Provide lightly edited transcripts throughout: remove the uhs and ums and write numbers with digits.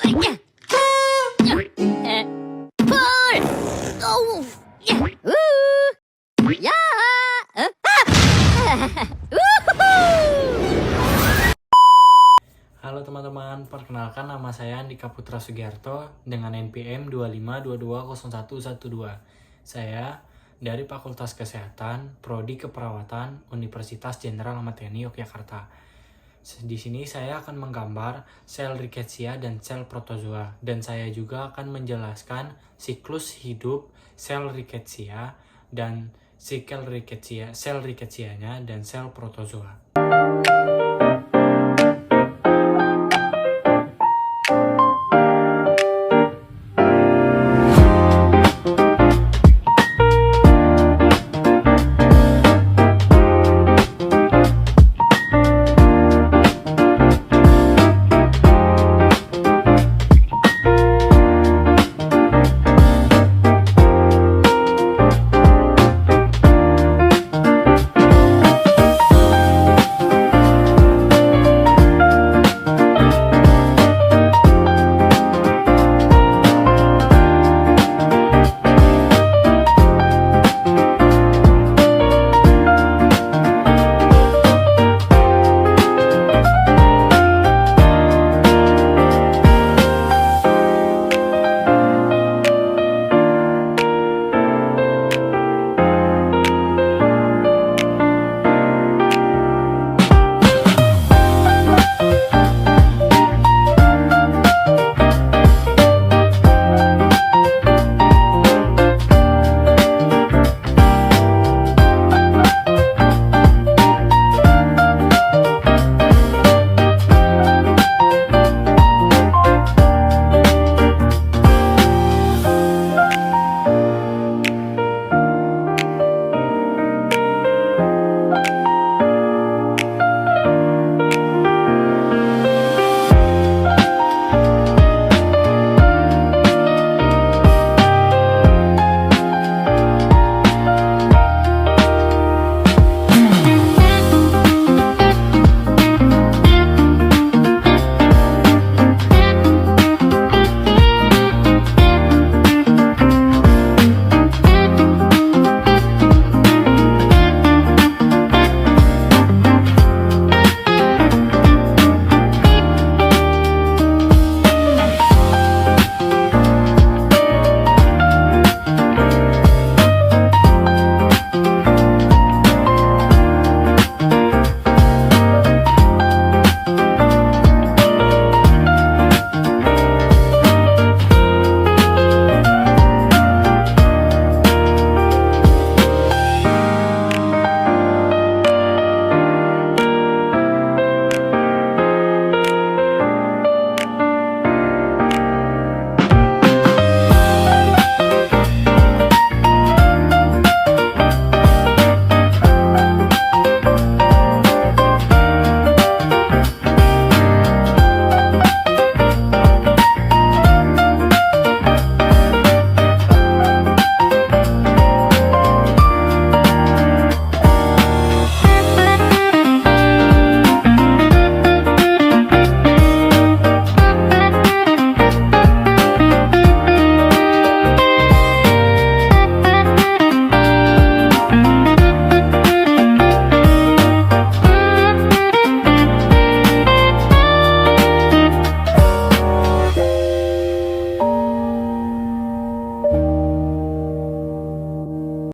Halo teman-teman, perkenalkan nama saya Andika Putra Sugiarto dengan NPM 25220112. Saya dari Fakultas Kesehatan, Prodi Keperawatan, Universitas Jenderal Ahmad Yani Yogyakarta. Di sini saya akan menggambar sel rickettsia dan sel protozoa, dan saya juga akan menjelaskan siklus hidup sel rickettsia dan sikel rickettsia, sel rickettsia-nya dan sel protozoa.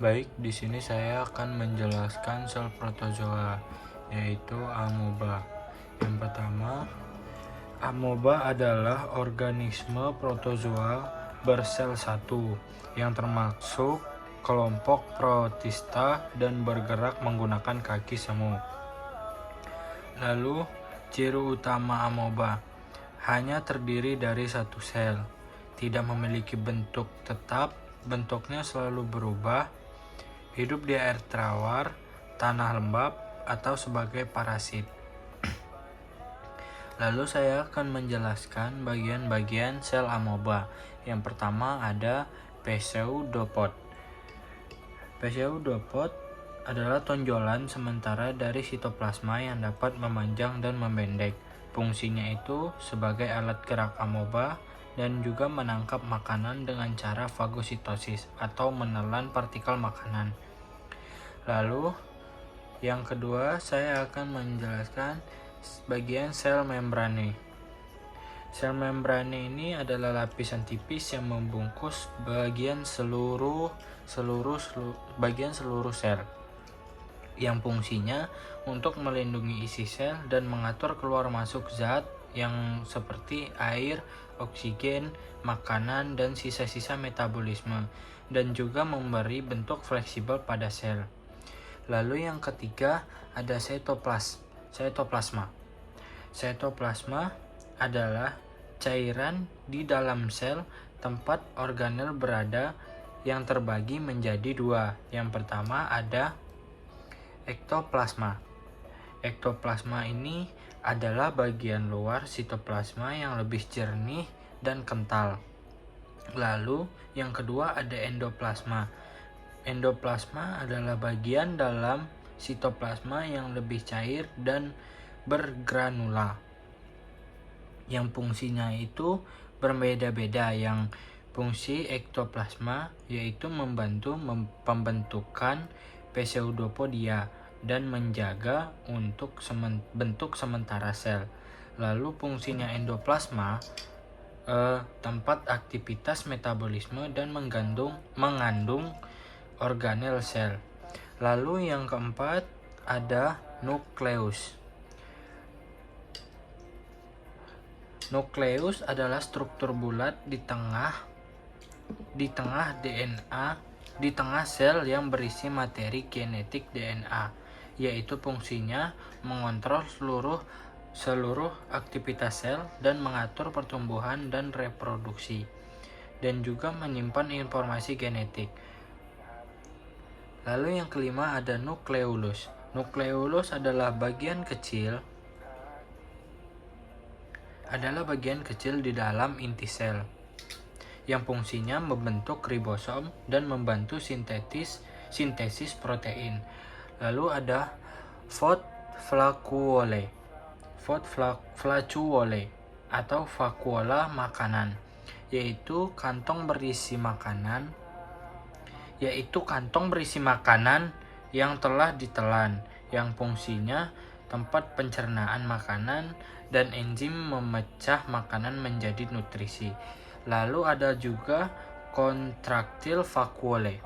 Baik, di sini saya akan menjelaskan sel protozoa, yaitu amoeba. Yang pertama, amoeba adalah organisme protozoa bersel satu yang termasuk kelompok protista dan bergerak menggunakan kaki semu. Lalu, ciri utama amoeba hanya terdiri dari satu sel, tidak memiliki bentuk tetap, bentuknya selalu berubah, hidup di air tawar, tanah lembab, atau sebagai parasit. Lalu saya akan menjelaskan bagian-bagian sel amoeba. Yang pertama ada pseudopod. Pseudopod adalah tonjolan sementara dari sitoplasma yang dapat memanjang dan memendek. Fungsinya itu sebagai alat gerak amoeba dan juga menangkap makanan dengan cara fagositosis atau menelan partikel makanan. Lalu yang kedua, saya akan menjelaskan bagian sel membrane. Sel membrane ini adalah lapisan tipis yang membungkus bagian seluruh sel, yang fungsinya untuk melindungi isi sel dan mengatur keluar masuk zat yang seperti air, oksigen, makanan, dan sisa-sisa metabolisme, dan juga memberi bentuk fleksibel pada sel. Lalu yang ketiga ada sitoplasma. Sitoplasma adalah cairan di dalam sel tempat organel berada yang terbagi menjadi dua. Yang pertama ada ektoplasma. Ektoplasma ini adalah bagian luar sitoplasma yang lebih jernih dan kental. Lalu yang kedua ada endoplasma. Endoplasma adalah bagian dalam sitoplasma yang lebih cair dan bergranula, yang fungsinya itu berbeda-beda. Yang fungsi ektoplasma yaitu membantu pembentukan pseudopodia dan menjaga untuk bentuk sementara sel. Lalu fungsinya endoplasma tempat aktivitas metabolisme dan mengandung organel sel. Lalu yang keempat ada nukleus. Nukleus adalah struktur bulat di tengah DNA, di tengah sel yang berisi materi genetik DNA, yaitu fungsinya mengontrol seluruh aktivitas sel dan mengatur pertumbuhan dan reproduksi, dan juga menyimpan informasi genetik. Lalu yang kelima ada nukleolus. Nukleolus adalah bagian kecil di dalam inti sel, yang fungsinya membentuk ribosom dan membantu sintesis protein. Lalu ada flacuole atau vakuola makanan, yaitu kantong berisi makanan yang telah ditelan, yang fungsinya tempat pencernaan makanan dan enzim memecah makanan menjadi nutrisi. Lalu ada juga kontraktil vakuole.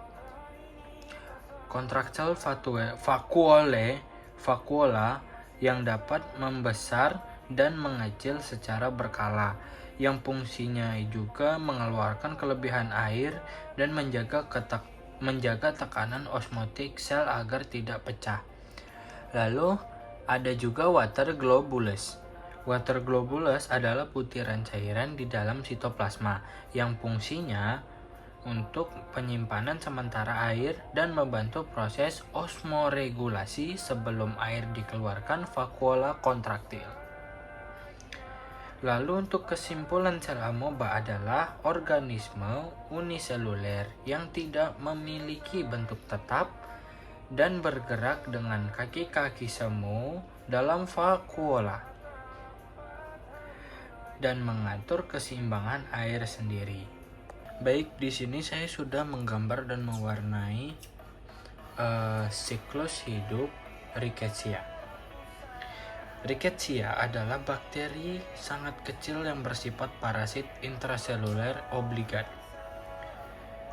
Kontraktil vakuola yang dapat membesar dan mengecil secara berkala, yang fungsinya juga mengeluarkan kelebihan air dan menjaga tekanan osmotik sel agar tidak pecah. Lalu ada juga water globulus. Water globulus adalah butiran cairan di dalam sitoplasma yang fungsinya untuk penyimpanan sementara air dan membantu proses osmoregulasi sebelum air dikeluarkan vakuola kontraktil. Lalu untuk kesimpulan, sel amoeba adalah organisme uniseluler yang tidak memiliki bentuk tetap dan bergerak dengan kaki-kaki semu dalam vakuola dan mengatur keseimbangan air sendiri. Baik, di sini saya sudah menggambar dan mewarnai siklus hidup Rickettsia. Rickettsia adalah bakteri sangat kecil yang bersifat parasit intraseluler obligat.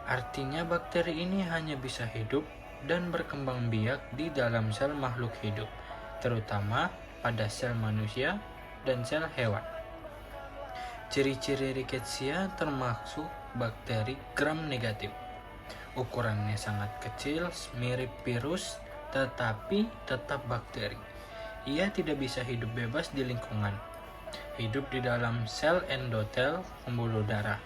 Artinya bakteri ini hanya bisa hidup dan berkembang biak di dalam sel makhluk hidup, terutama pada sel manusia dan sel hewan. Ciri-ciri Rickettsia termasuk bakteri gram negatif. Ukurannya sangat kecil, mirip virus, tetapi tetap bakteri. Ia tidak bisa hidup bebas di lingkungan. Hidup di dalam sel endotel pembuluh darah.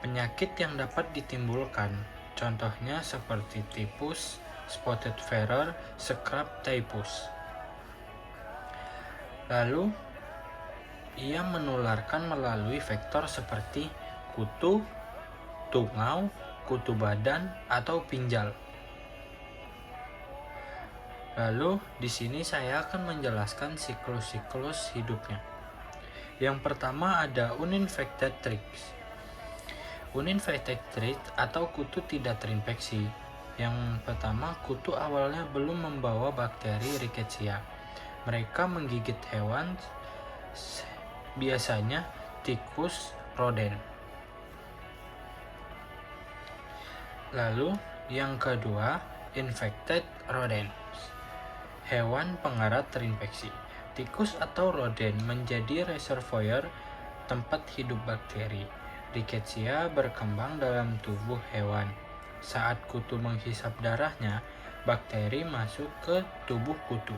Penyakit yang dapat ditimbulkan, contohnya seperti tifus, spotted fever, scrub typhus. Lalu, ia menularkan melalui vektor seperti kutu, tungau, kutu badan, atau pinjal. Lalu di sini saya akan menjelaskan siklus-siklus hidupnya. Yang pertama ada uninfected ticks. Uninfected tick atau kutu tidak terinfeksi. Yang pertama, kutu awalnya belum membawa bakteri Rickettsia. Mereka menggigit hewan, biasanya tikus, rodent. Lalu yang kedua, infected rodents. Hewan pengarat terinfeksi. Tikus atau rodent menjadi reservoir tempat hidup bakteri. Rickettsia berkembang dalam tubuh hewan. Saat kutu menghisap darahnya, bakteri masuk ke tubuh kutu.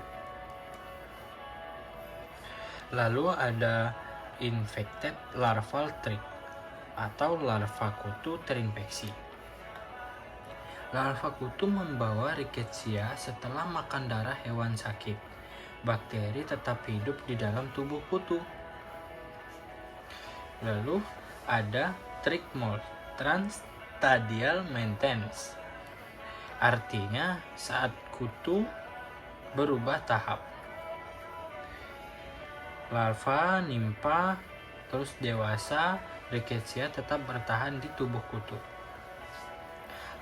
Lalu ada infected larval tick atau larva kutu terinfeksi. Larva kutu membawa Rickettsia setelah makan darah hewan sakit. Bakteri tetap hidup di dalam tubuh kutu. Lalu ada trick mold, transstadial maintenance. Artinya saat kutu berubah tahap. Larva, nimpa, terus dewasa, Rickettsia tetap bertahan di tubuh kutu.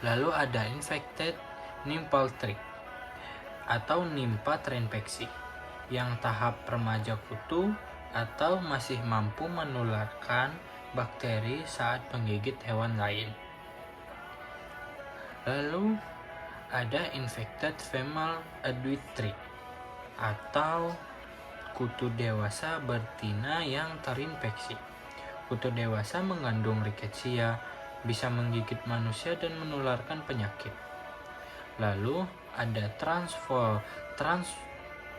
Lalu ada infected nymphal tick atau nimpa terinfeksi yang tahap remaja kutu atau masih mampu menularkan bakteri saat menggigit hewan lain. Lalu ada infected female adult tick atau kutu dewasa betina yang terinfeksi. Kutu dewasa mengandung Rickettsia, bisa menggigit manusia dan menularkan penyakit. Lalu ada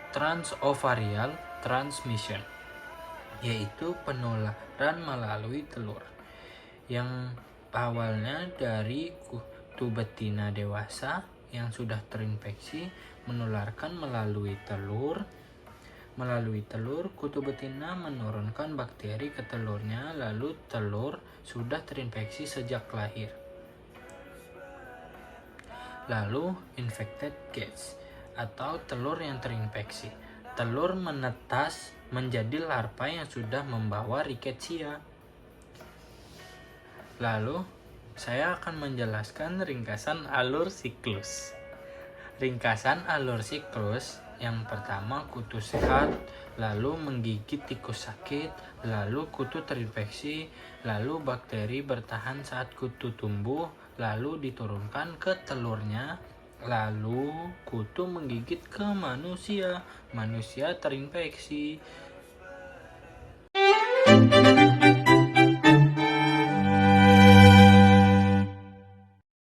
transovarial transmission, yaitu penularan melalui telur, yang awalnya dari kutu betina dewasa yang sudah terinfeksi menularkan melalui telur. Melalui telur, kutu betina menurunkan bakteri ke telurnya, lalu telur sudah terinfeksi sejak lahir. Lalu infected cage atau telur yang terinfeksi. Telur menetas menjadi larva yang sudah membawa Rickettsia. Lalu saya akan menjelaskan ringkasan alur siklus. Ringkasan alur siklus, yang pertama kutu sehat, lalu menggigit tikus sakit, lalu kutu terinfeksi, lalu bakteri bertahan saat kutu tumbuh, lalu diturunkan ke telurnya, lalu kutu menggigit ke manusia, manusia terinfeksi.